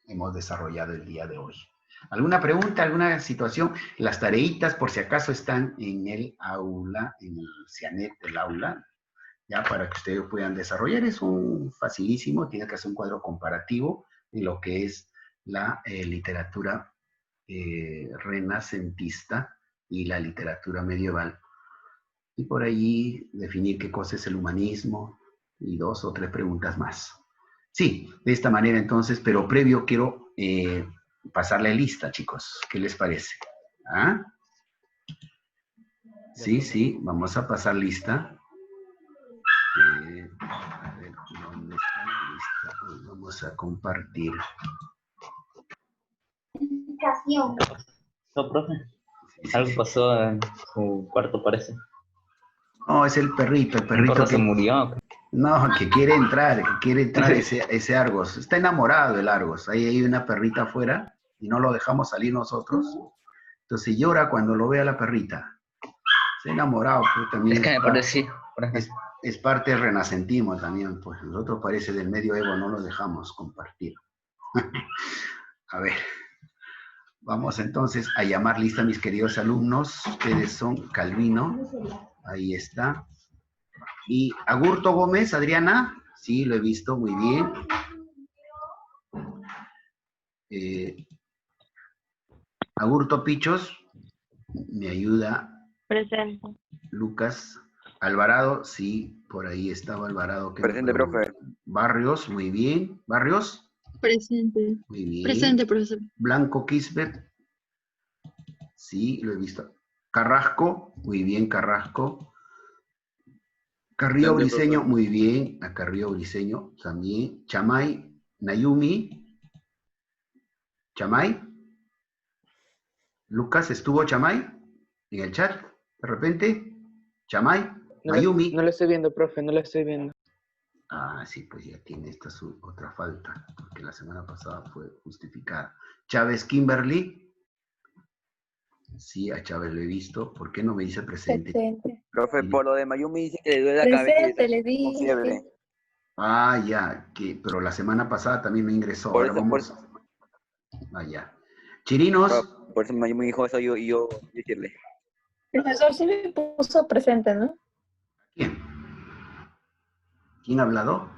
hemos desarrollado el día de hoy. ¿Alguna pregunta, alguna situación? Las tareitas, por si acaso, están en el aula, en el CIANET del aula, ya para que ustedes puedan desarrollar. Es un facilísimo, tiene que hacer un cuadro comparativo en lo que es la literatura renacentista y la literatura medieval. Y por allí definir qué cosa es el humanismo y 2 o 3 preguntas más. Sí, de esta manera entonces, pero previo quiero pasarle lista, chicos. ¿Qué les parece? ¿Ah? Sí, vamos a pasar lista. A ver, ¿dónde está la lista? Vamos a compartir. No, profe. Algo pasó en su cuarto, parece. No, es el perrito que se murió. No, que quiere entrar ese Argos. Está enamorado el Argos. Ahí hay una perrita afuera y no lo dejamos salir nosotros. Entonces llora cuando lo ve a la perrita. Está enamorado, pero también Es que me parece, sí. es parte del renacentismo también. Pues nosotros parece del medioevo no lo dejamos compartir. A ver. Vamos entonces a llamar lista a mis queridos alumnos. Ustedes son Calvino. Ahí está. Y Agurto Gómez, Adriana. Sí, lo he visto, muy bien. Agurto Pichos. Me ayuda. Presente. Lucas. Alvarado, sí, por ahí estaba Alvarado. Presente, profe. Barrios, muy bien. Barrios. Presente. Muy bien. Presente, profesor. Blanco Quisbert. Sí, lo he visto. Carrasco, muy bien, Carrasco. Carrillo Briceño, muy bien. A Carrillo Briceño también. Chamay, Nayumi. Chamay. Lucas, ¿estuvo Chamay en el chat? De repente. Chamay, Nayumi. No lo estoy viendo, profe, no lo estoy viendo. Ah, sí, pues ya tiene esta su otra falta, porque la semana pasada fue justificada. Chávez Kimberly. Sí, a Chávez lo he visto. ¿Por qué no me dice presente? Presente. Profe, por lo de Mayumi dice que le duele la Presente, cabeza. le Con dije. fiebre. Ah, ya, pero la semana pasada también me ingresó. Por Ahora eso, vamos. Ah, ya. Chirinos. Por eso Mayumi dijo eso y yo decirle. Profesor, sí me puso presente, ¿no? ¿Quién? ¿Quién ha hablado?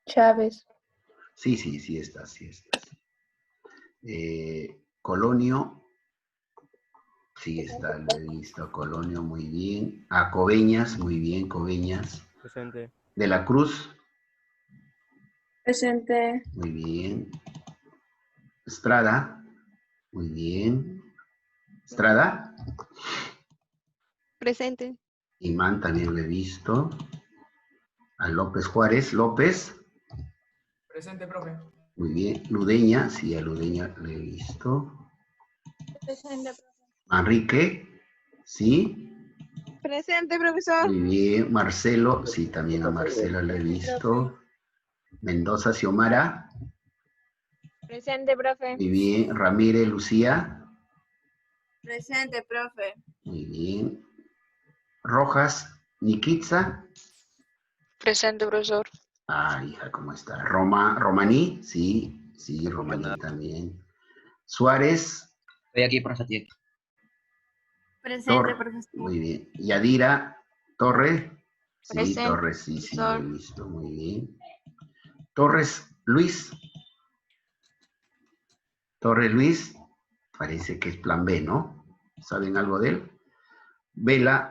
Chávez. Sí, está. Colonio. Sí, está, lo he visto. Colonio, muy bien. A Coveñas, muy bien, Coveñas. Presente. De la Cruz. Presente. Muy bien. Estrada. Muy bien. Estrada. Presente. Imán también lo he visto. A López Juárez. López. Presente, profe. Muy bien. Ludeña. Sí, a Ludeña lo he visto. Presente, profesor. Manrique. Sí. Presente, profesor. Muy bien. Marcelo. Sí, también a Marcelo lo he visto. Mendoza Xiomara. Presente, profe. Muy bien. Ramírez Lucía. Presente, profe. Muy bien. Rojas Nikitza. Presente, profesor. Ah, hija, ¿cómo está? Romaní. Sí, Romaní también. Suárez. Estoy aquí, profe. Presente, profesor. Muy bien. Yadira Torres. Sí, Presente, Torres, sí, lo he profesor. visto. Muy bien. Torres Luis. Torres Luis. Parece que es plan B, ¿no? ¿Saben algo de él? Vela.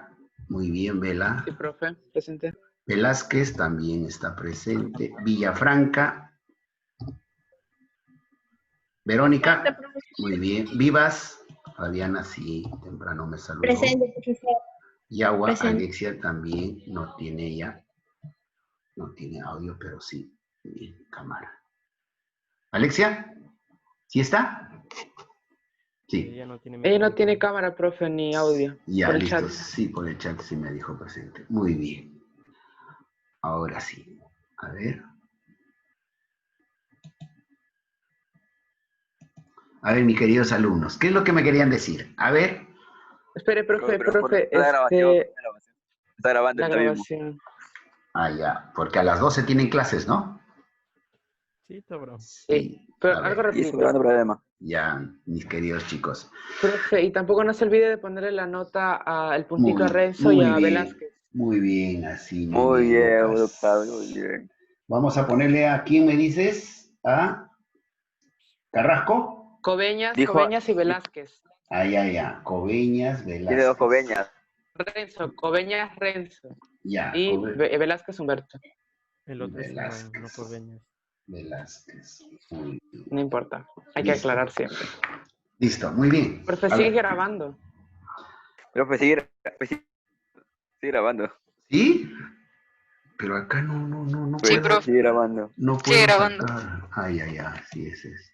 Muy bien, Vela. Sí, profe, presente. Velázquez también está presente. Villafranca. Verónica. Presente, profesor. Muy bien. Vivas. Fabiana, sí, temprano me saludó. Presente, profesor. Yagua, Presente. Alexia también no tiene ella. No tiene audio, pero sí. Bien, cámara. Alexia, ¿sí está? Sí. Ella no tiene Ella no tiene cámara, profe, ni audio. Ya, por el listo. chat. Sí, por el chat sí me dijo presente. Muy bien. Ahora sí. A ver. A ver, mis queridos alumnos, ¿qué es lo que me querían decir? A ver. Espere, profe, Está grabando, la está vivo. grabación. Ah, ya, porque a las 12 tienen clases, ¿no? Sí, está bro. Sí, pero a algo ver. Y es repito. un gran problema. Ya, mis queridos chicos. Profe, y tampoco no se olvide de ponerle la nota al puntito Muy, a Renzo y muy a bien, Velázquez. muy bien, así. Muy bien, Lucas. doctor, muy bien. Vamos a ponerle a, ¿quién me dices? ¿A Carrasco? Coveñas Dijo- y Velázquez. Ya. Coveñas, Velázquez. Tiene dos coveñas. Renzo, Coveñas, Renzo. Ya, Y Velázquez, Humberto. El otro es Velázquez. no Coveñas. Velázquez. Muy bien. No importa, hay que Listo. aclarar siempre. Listo, muy bien. Profe, A sigue ver. grabando. Pero pues sigue grabando. ¿Sí? Pero acá no. Sí, puedo- profe. Sigue grabando. No Sigue puedo grabando. sacar. Sí, es este.